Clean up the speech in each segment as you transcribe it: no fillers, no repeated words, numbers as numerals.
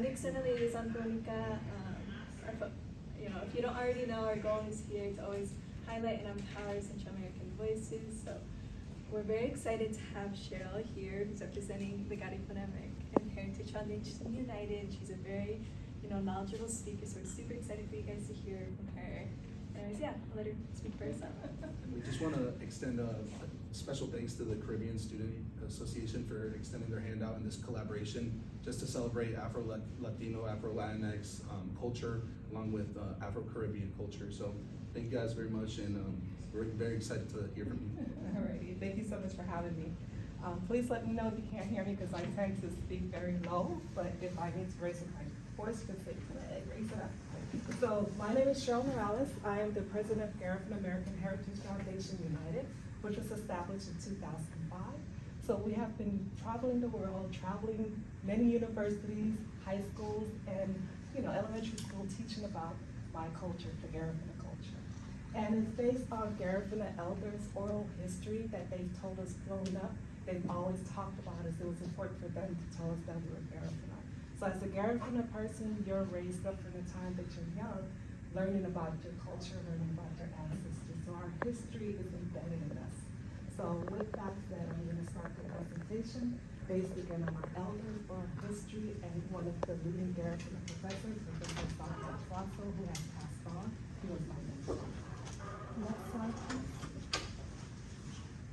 Extended liaison for Unica. If you don't already know, our goal is here to always highlight and empower Central American voices. So we're very excited to have Cheryl here, who's representing the Garifuna American Heritage Foundation United. She's a very, knowledgeable speaker, so we're super excited for you guys to hear from her. Anyways, yeah, I'll let her speak for herself. We just want to extend a special thanks to the Caribbean Student Association for extending their hand out in this collaboration just to celebrate Afro-Latino, Afro-Latinx culture along with Afro-Caribbean culture. So thank you guys very much, and we're very excited to hear from you. Alrighty, thank you so much for having me. Please let me know if you can't hear me because I tend to speak very low, but if I need to raise my voice, just say, raise it up. So my name is Cheryl Morales. I am the president of Garifuna American Heritage Foundation United, which was established in 2005. So we have been traveling the world, traveling many universities, high schools, and elementary school, teaching about my culture, the Garifuna culture. And it's based on Garifuna elders' oral history that they've told us growing up. They've always talked about us. It was important for them to tell us that we were Garifuna. So as a Garifuna person, you're raised up from the time that you're young, learning about your culture, learning about your ancestors. So our history is embedded in us. So with that said, I'm going to start the presentation based again on my elders, oral history, and one of the leading Garifuna professors, Professor Dr. Flasso, who has passed on. He was my mentor. Next slide, please.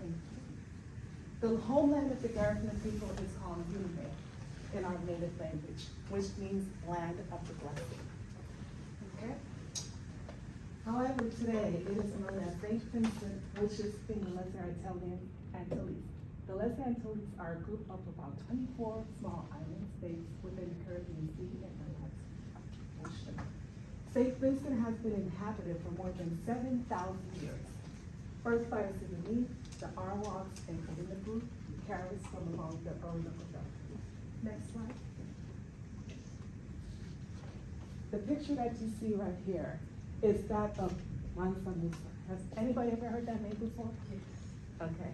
Thank you. The homeland of the Garifuna people is called Unica in our native language, which means land of the blessed. Okay? However, today it is known as St. Vincent, which is in the Lesser Antilles. The Lesser Antilles are a group of about 24 small island states within the Caribbean Sea and the Atlantic Ocean. St. Vincent has been inhabited for more than 7,000 years. First by the Sudanese, the Arawaks, and Kalina group, carriers from along the Orinoco Belt. Next slide. The picture that you see right here is that of Mansa Musa. Has anybody ever heard that name before? Okay.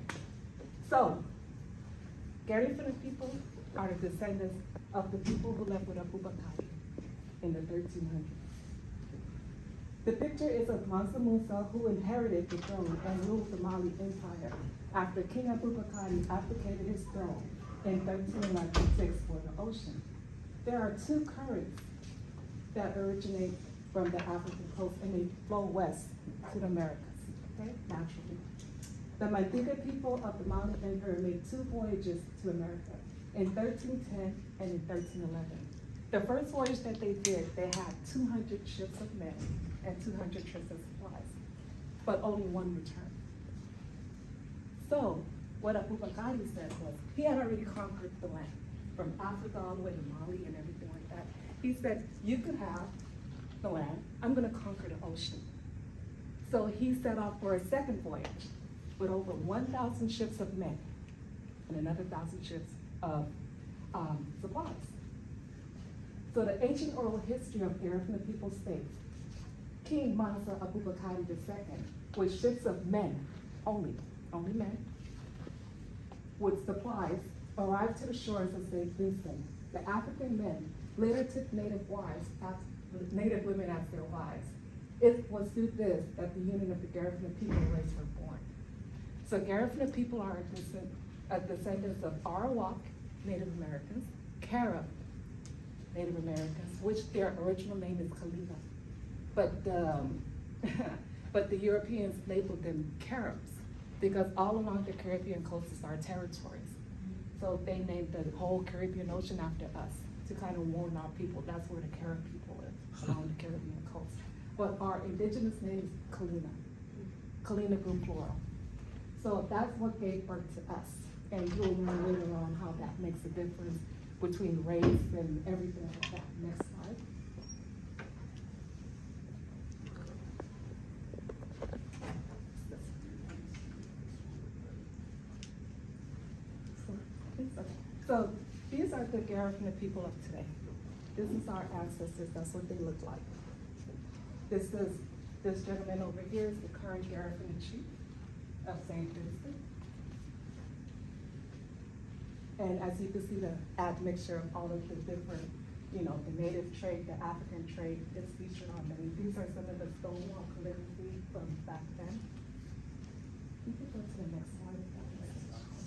So, Garifuna people are the descendants of the people who left with Abubakar in the 1300s. The picture is of Mansa Musa, who inherited the throne and ruled the Mali Empire after King Abubakar abdicated his throne in 1396 for the ocean. There are two currents that originate from the African coast and they flow west to the Americas, okay, naturally. The Mandiga people of the Mali Empire made two voyages to America in 1310 and in 1311. The first voyage that they did, they had 200 ships of men and 200 trips of supplies, but only one returned. So, what Abubakar said was, he had already conquered the land, from Africa all the way to Mali and everything like that. He said, you could have the land, I'm gonna conquer the ocean. So he set off for a second voyage with over 1,000 ships of men and another 1,000 ships of supplies. So the ancient oral history of Garifuna people states, King Mansa Abubakar II, with ships of men, only men, with supplies, arrived to the shores of St. Vincent. The African men later took native women as their wives. It was through this that the union of the Garifuna people race were born. So Garifuna people are descendants of Arawak, Native Americans, Carib, Native Americans, which their original name is Kalina. But the Europeans labeled them Caribs because all along the Caribbean coast is our territories. So they named the whole Caribbean Ocean after us to kind of warn our people. That's where the Carib people live, along the Caribbean coast. But our indigenous name is Kalina, Kalina group plural. So that's what gave birth to us. And you'll learn later on how that makes a difference between race and everything like that. Next slide. So these are the Garifuna people of today. This is our ancestors, that's what they look like. This gentleman over here is the current Garifuna chief of St. Vincent. And as you can see, the admixture of all of the different, you know, the native trait, the African trait is featured on many. These are some of the stonewall calligraphy from back then. You can go to the next slide. If that makes sense.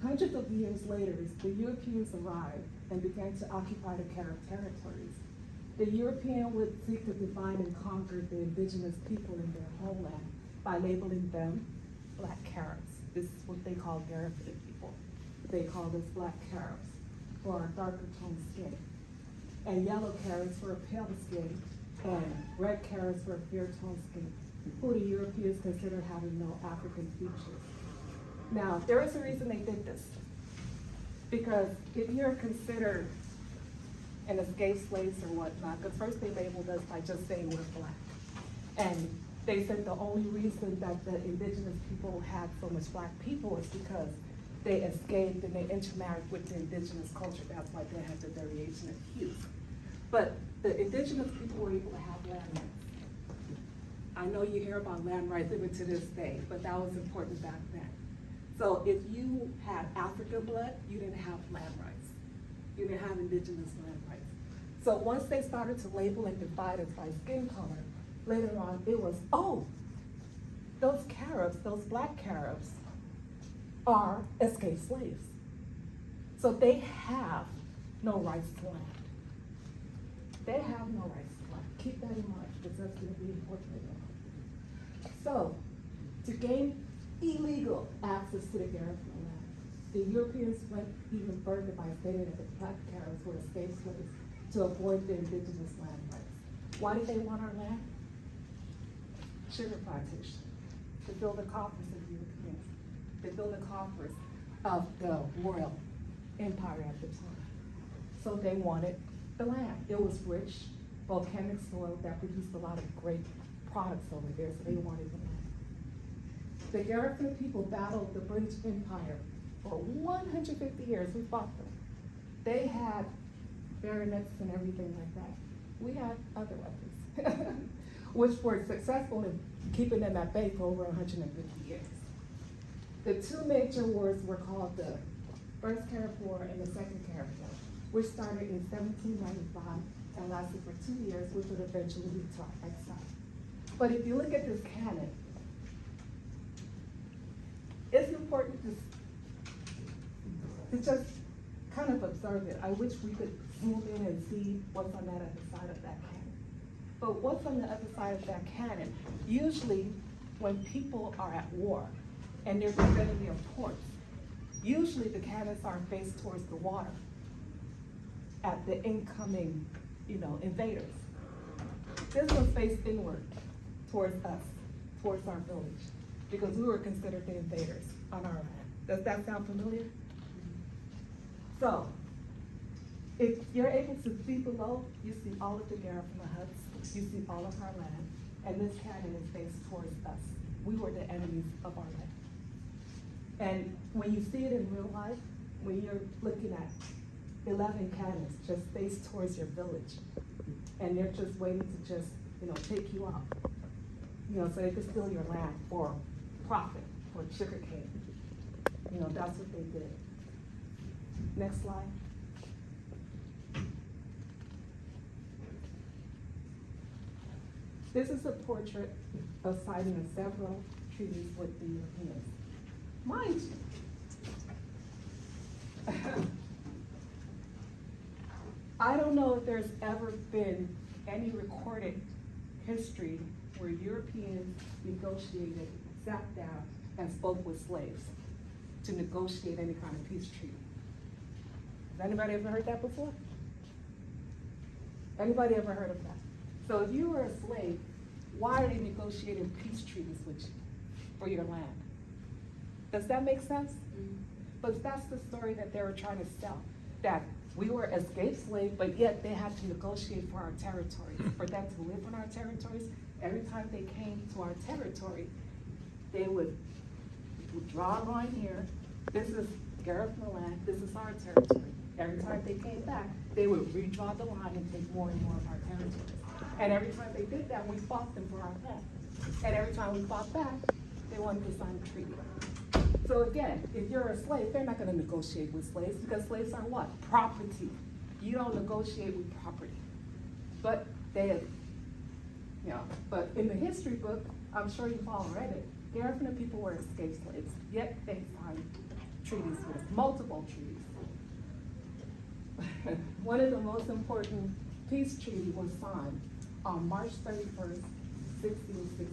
Hundreds of years later, the Europeans arrived and began to occupy the Carib territories. The European would seek to divide and conquer the indigenous people in their homeland by labeling them Black Caribs. This is what they call Garifuna people. They called us Black Caribs for our darker toned skin, and yellow Caribs for a pale skin, and red Caribs for a fair toned skin, who the Europeans considered having no African features. Now, there is a reason they did this. Because if you're considered an escaped slaves or whatnot, because first they labeled us by just saying we're Black. And they said the only reason that the indigenous people had so much Black people is because they escaped and they intermarried with the indigenous culture. That's why they had the variation of hues. But the indigenous people were able to have land rights. I know you hear about land rights even to this day, but that was important back then. So if you had African blood, you didn't have land rights. You didn't have indigenous land rights. So once they started to label and divide us by skin color, later on it was, oh, those Caribs, those Black Caribs are escaped slaves. So they have no rights to land. They have no rights to land. Keep that in mind, because that's gonna be important. So, to gain illegal access to the Garifuna land, the Europeans went even further by stating that the Black Caribs were escaped slaves to avoid the indigenous land rights. Why did they want our land? Sugar plantation, to fill the coffers of the Europeans, to fill the coffers of the royal empire at the time. So they wanted the land. It was rich, volcanic soil that produced a lot of great products over there, so they wanted the land. The Garifuna people battled the British Empire for 150 years. We fought them. They had bayonets and everything like that. We had other weapons, which were successful in keeping them at bay for over 150 years. The two major wars were called the First Carib War and the Second Carib War, which started in 1795 and lasted for 2 years, which would eventually lead to our exile. But if you look at this canon, it's important to just kind of observe it. I wish we could zoom in and see what's on that other side of that cannon. But what's on the other side of that cannon? Usually when people are at war and they're defending their ports, usually the cannons are faced towards the water at the incoming, invaders. This was faced inward towards us, towards our village, because we were considered the invaders on our land. Does that sound familiar? So, if you're able to see below, you see all of the Garifuna huts, you see all of our land, and this cannon is faced towards us. We were the enemies of our land. And when you see it in real life, when you're looking at 11 cannons just faced towards your village, and they're just waiting to just, take you out, so they could steal your land for profit, for sugar cane. That's what they did. Next slide. This is a portrait of signing of several treaties with the Europeans. Mind you, I don't know if there's ever been any recorded history where Europeans negotiated, sat down, and spoke with slaves to negotiate any kind of peace treaty. Has anybody ever heard that before? Anybody ever heard of that? So if you were a slave, why are they negotiating peace treaties with you for your land? Does that make sense? Mm-hmm. But that's the story that they were trying to sell, that we were escaped slaves, but yet they had to negotiate for our territories, for them to live on our territories. Every time they came to our territory, they would draw a line here. This is Garifuna land, this is our territory. Every time they came back, they would redraw the line and take more and more of our territories. And every time they did that, we fought them for our land. And every time we fought back, they wanted to sign a treaty. So again, if you're a slave, they're not gonna negotiate with slaves because slaves are what? Property. You don't negotiate with property. But they, but in the history book, I'm sure you've all read it, Garifuna people were escaped slaves, yet they signed treaties with us, multiple treaties. One of the most important peace treaty was signed on March 31st, 1660,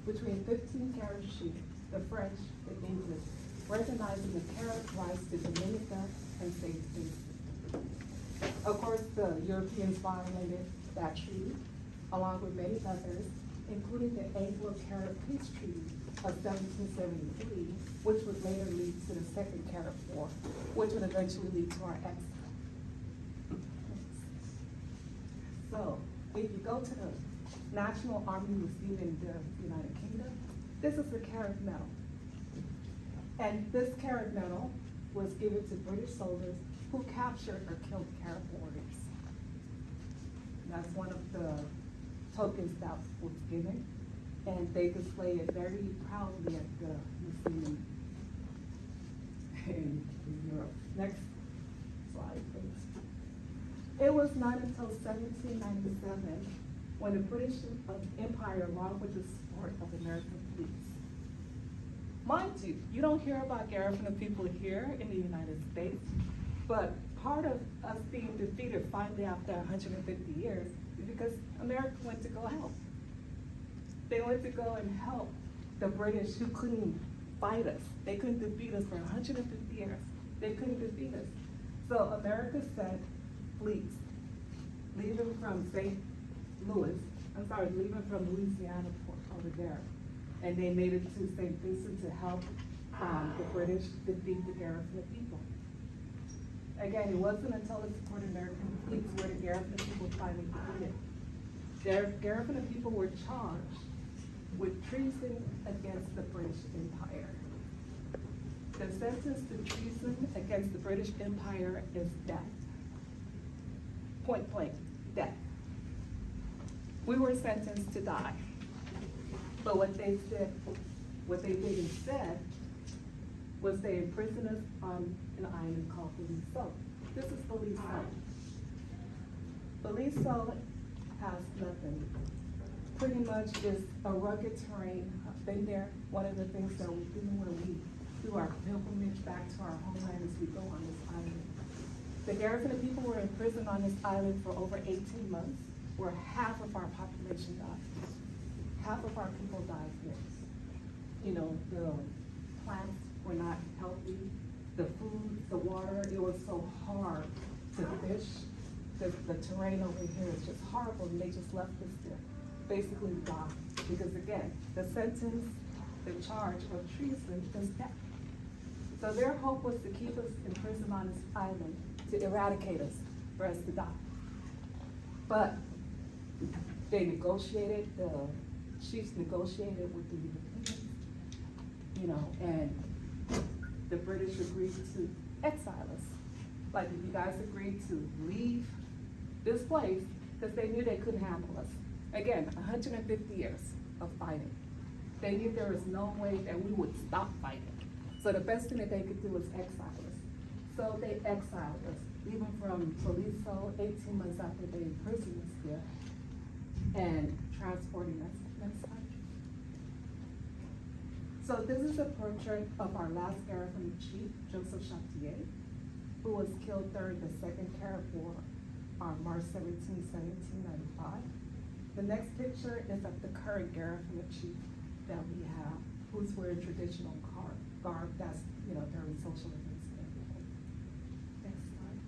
between 15 Carib chiefs, the French, the English, recognizing the Carib rights to Dominica and St. Vincent. Of course, the Europeans violated that treaty, along with many others, including the Anglo-Carib Peace Treaty of 1773, which would later lead to the Second Carib War, which would eventually lead to our exile. So, if you go to the National Army Museum in the United Kingdom, this is the Carib Medal. And this Carib Medal was given to British soldiers who captured or killed Carib warriors. That's one of the tokens that was given, and they display it very proudly at the museum in Europe. Next slide, please. It was not until 1797 when the British Empire, along with the support of American fleets. Mind you, you don't hear about Garifuna people here in the United States, but part of us being defeated finally after 150 years is because America went to go help. They went to go and help the British who couldn't fight us. They couldn't defeat us for 150 years. They couldn't defeat us. So America sent fleets leaving from leaving from Louisiana port over there. And they made it to St. Vincent to help the British defeat the Garifuna people. Again, it wasn't until the support of American fleets where the Garifuna people finally defeated. Garifuna people were charged with treason against the British Empire. The sentence to treason against the British Empire is death. Point blank, death. We were sentenced to die. But what they did instead was they imprisoned us on an island called Belize. This is Belize. Belize has nothing. Pretty much just a rugged terrain. I've been there. One of the things that we do when we do our pilgrimage back to our homeland is we go on this island. The Garifuna people were imprisoned on this island for over 18 months, where half of our population died. Half of our people died here. You know, the plants were not healthy, the food, the water, it was so hard to fish. The terrain over here is just horrible, and they just left us there, basically die. Because again, the sentence, the charge of treason is death. So their hope was to keep us imprisoned on this island, to eradicate us, for us to die. But they negotiated, the chiefs negotiated with the Europeans, you know, and the British agreed to exile us. Like, if you guys agreed to leave this place, because they knew they couldn't handle us. Again, 150 years of fighting. They knew there was no way that we would stop fighting. So the best thing that they could do was exile us. So they exiled us, even from Belize, 18 months after they imprisoned us there, and transporting us. Next slide. So this is a portrait of our last Garifuna chief, Joseph Chatier, who was killed during the Second Carib War on March 17, 1795. The next picture is of the current Garifuna chief that we have, who's wearing traditional garb that's, you know, during social events and everything. Next slide.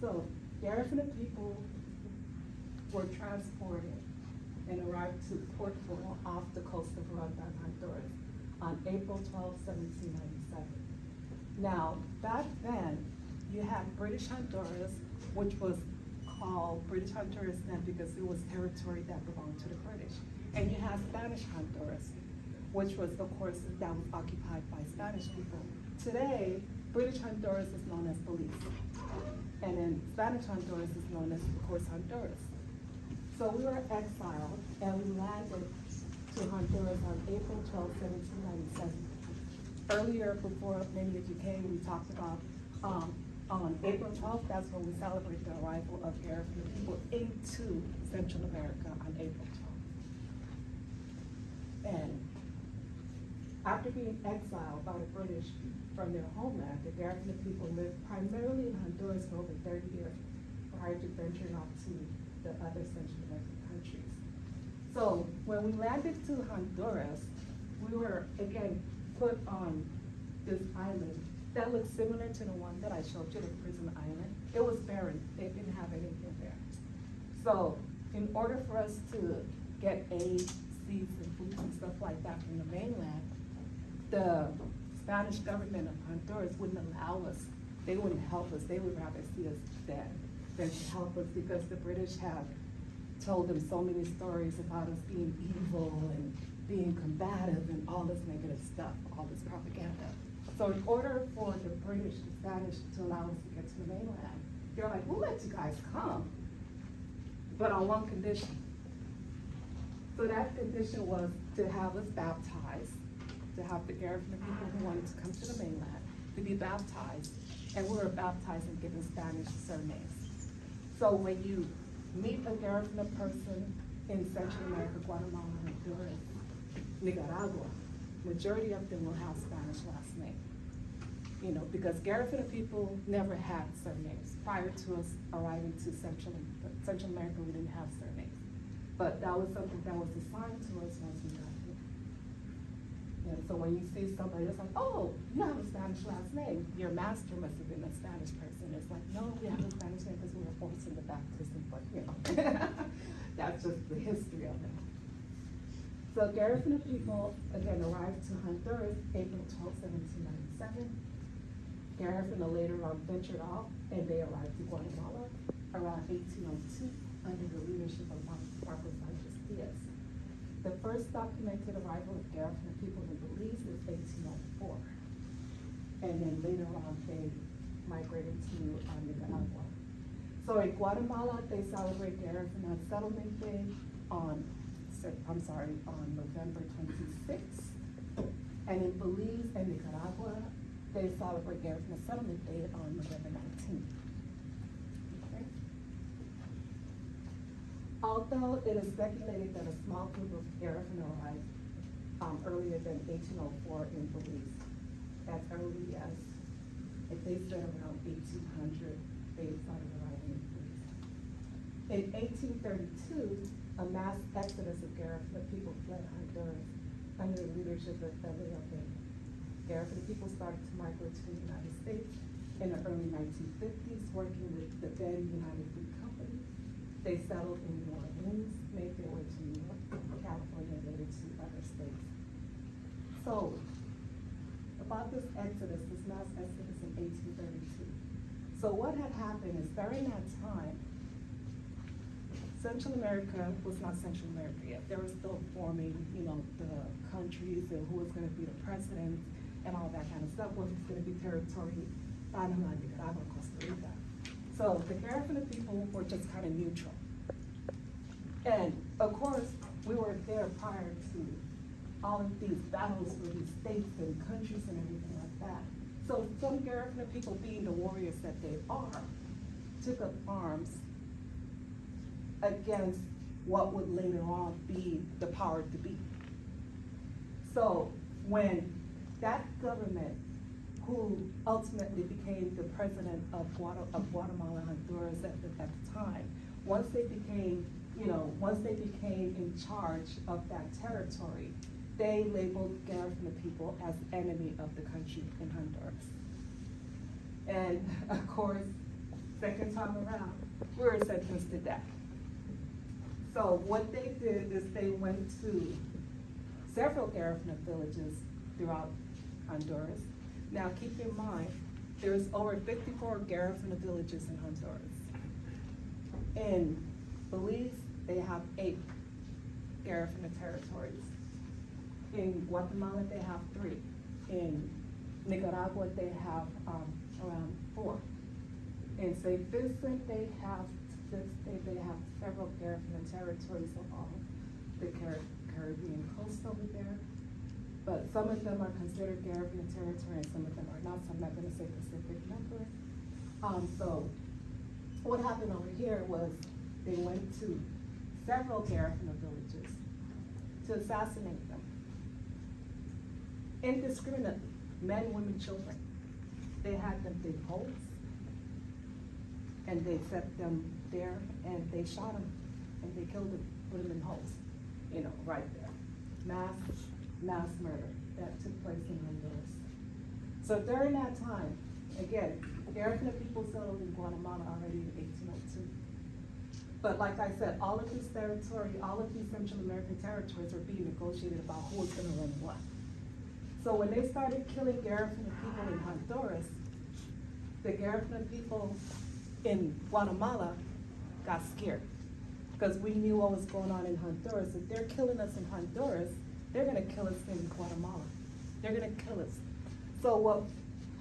So, Garifuna people were transported and arrived to Port Royal off the coast of Rwanda, Honduras, on April 12, 1797. Now, back then, you had British Honduras, which was called British Honduras then because it was territory that belonged to the British. And you had Spanish Honduras, which was, of course, that was occupied by Spanish people. Today, British Honduras is known as Belize. And then Spanish Honduras is known as, of course, Honduras. So we were exiled and we landed to Honduras on April 12, 1797. Earlier, before many of you came, we talked about on April 12th, that's when we celebrate the arrival of Garifuna people into Central America on April 12th. And after being exiled by the British from their homeland, the Garifuna people lived primarily in Honduras for over 30 years prior to venturing off to the other Central American countries. So when we landed to Honduras, we were again put on this island that looked similar to the one that I showed you, the prison island. It was barren, they didn't have anything there. So in order for us to get aid, seeds and food and stuff like that from the mainland, the Spanish government of Honduras wouldn't allow us, they wouldn't help us, they would rather see us dead than to help us because the British have told them so many stories about us being evil and being combative and all this negative stuff, all this propaganda. So in order for the British, the Spanish to allow us to get to the mainland, they're like, we'll let you guys come, but on one condition. So that condition was to have us baptized, to have the Garifuna people who wanted to come to the mainland to be baptized, and we were baptized and given Spanish surnames. So when you meet a Garifuna person in Central America, Guatemala, Honduras, Nicaragua, majority of them will have Spanish last name. You know, because Garifuna people never had surnames. Prior to us arriving to Central America, we didn't have surnames. But that was something that was assigned to us once we got here. And so when you see somebody that's like, oh, you have a Spanish last name, your master must have been a Spanish person. It's like, no, we have a Spanish name because we were forced into baptism, but you know, that's just the history of it. So Garifuna people, again, arrived to Honduras April 12, 1797. Garifuna later on ventured off, and they arrived to Guatemala around 1802 under the leadership of Marcos Sanchez Diaz. The first documented arrival of Garifuna people in Belize is 1804. And then later on, they migrated to Nicaragua. So in Guatemala, they celebrate Garifuna Settlement Day on November 26th. And in Belize and Nicaragua, they celebrate Garifuna Settlement Day on November 19th. Okay. Although it is speculated that a small group of Garifuna arrived earlier than 1804 in Belize, as early as, if they said around 1800, they started arriving in Belize. In 1832, a mass exodus of Garifuna people fled Honduras under the leadership of Elio. Garifuna people started to migrate to the United States in the early 1950s, working with the then United Fruit Company. They settled in New Orleans, made their way to New York, California, and later to other states. So, about this exodus, this mass exodus in 1832. So what had happened is during that time, Central America was not Central America yet. They were still forming, you know, the countries and who was going to be the president and all that kind of stuff. Was going to be territory, Panama, Nicaragua, Costa Rica. So the Garifuna people were just kind of neutral. And of course, we were there prior to all of these battles for these states and countries and everything like that. So some Garifuna people, being the warriors that they are, took up arms against what would later on be the power to be. So when that government, who ultimately became the president of Guatemala and Honduras at the time, once they became in charge of that territory, they labeled Garifuna people as enemy of the country in Honduras. And of course, second time around, we were sentenced to death. So what they did is they went to several Garifuna villages throughout Honduras. Now keep in mind, there's over 54 Garifuna villages in Honduras. In Belize, they have 8 Garifuna territories. In Guatemala, they have 3. In Nicaragua, they have around 4. In St. Vincent, they have several Garifuna territories along the Caribbean coast over there. But some of them are considered Garifuna territory and some of them are not, so I'm not gonna say specific numbers. So what happened over here was they went to several Garifuna villages to assassinate them. Indiscriminately, men, women, children. They had them dig holes and they set them there and they shot them and they killed them, put them in holes, you know, right there. Mass murder that took place in Honduras. So during that time, again, Garifuna people settled in Guatemala already in 1802. But like I said, all of this territory, all of these Central American territories were being negotiated about who was gonna run what. So when they started killing Garifuna people in Honduras, the Garifuna people in Guatemala got scared because we knew what was going on in Honduras. If they're killing us in Honduras, they're gonna kill us in Guatemala. They're gonna kill us. So what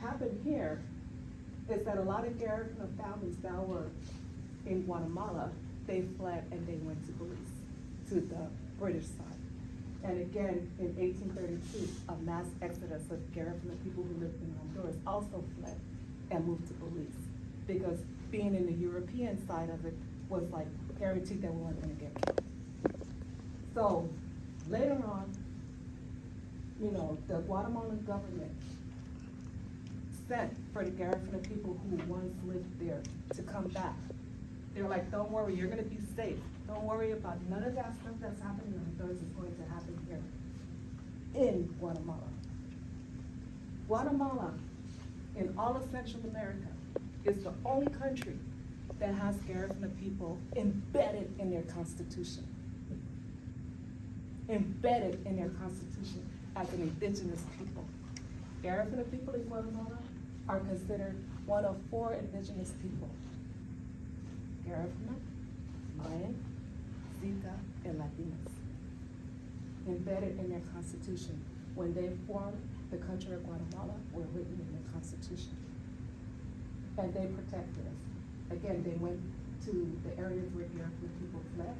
happened here is that a lot of Garifuna families that were in Guatemala, they fled and they went to Belize, to the British side. And again, in 1832, a mass exodus of Garifuna people who lived in Honduras also fled and moved to Belize. Because being in the European side of it was like guaranteed that we weren't gonna get killed. So later on, you know, the Guatemalan government sent for the Garifuna people who once lived there to come back. They're like, don't worry, you're gonna be safe. Don't worry about none of that stuff that's happening in Honduras is going to happen here in Guatemala. Guatemala, in all of Central America, is the only country that has Garifuna people embedded in their constitution. Embedded in their constitution as an indigenous people. Garifuna people in Guatemala are considered one of 4 indigenous people. Garifuna, Mayan, Zika, and Latinos. Embedded in their constitution. When they formed the country of Guatemala, were written in their constitution. And they protected us. Again, they went to the areas where Garifuna people fled,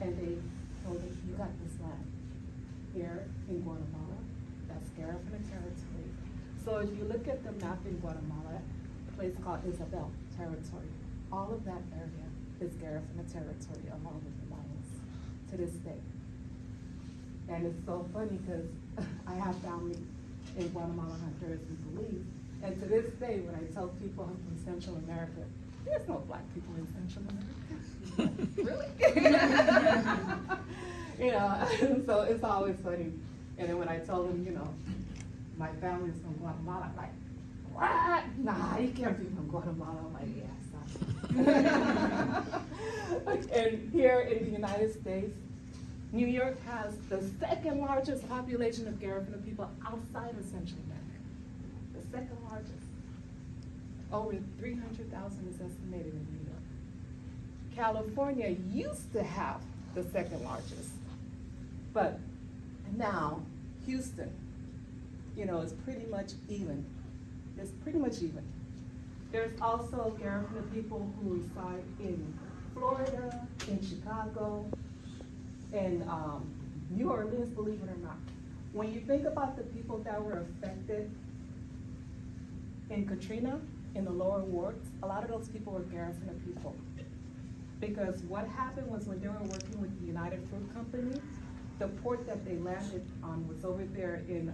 and they told us, you got this land. Here in Guatemala, that's Garifuna territory. So if you look at the map in Guatemala, a place called Isabel territory, all of that area is Garifuna territory along with the Mayans to this day. And it's so funny because I have family in Guatemala, Honduras, and Belize. And to this day, when I tell people I'm from Central America, there's no black people in Central America. Really? You know, so it's always funny. And then when I tell them, you know, my family's from Guatemala, I'm like, what? Nah, you can't be from Guatemala. I'm like, yes. And here in the United States, New York has the 2nd largest population of Garifuna people outside of Central America. The 2nd largest. Over 300,000 is estimated in New York. California used to have the 2nd largest, but now Houston, you know, is pretty much even. It's pretty much even. There's also Garifuna people who reside in Florida, in Chicago, and New Orleans, believe it or not. When you think about the people that were affected in Katrina, in the lower wards, a lot of those people were Garifuna people. Because what happened was when they were working with the United Fruit Company, the port that they landed on was over there in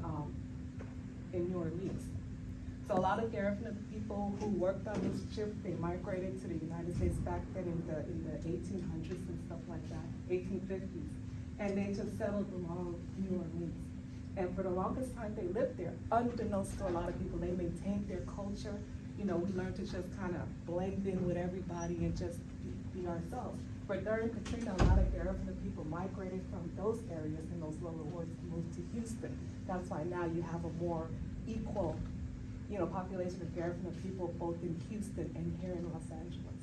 New Orleans. So a lot of Garifuna people who worked on this ship, they migrated to the United States back then in the 1800s and stuff like that, 1850s. And they just settled along New Orleans. And for the longest time they lived there, unbeknownst to a lot of people, they maintained their culture. You know, we learned to just kind of blend in with everybody and just be ourselves. But during Katrina, a lot of Garifuna people migrated from those areas in those lower wards to move to Houston. That's why now you have a more equal, you know, population of Garifuna people both in Houston and here in Los Angeles.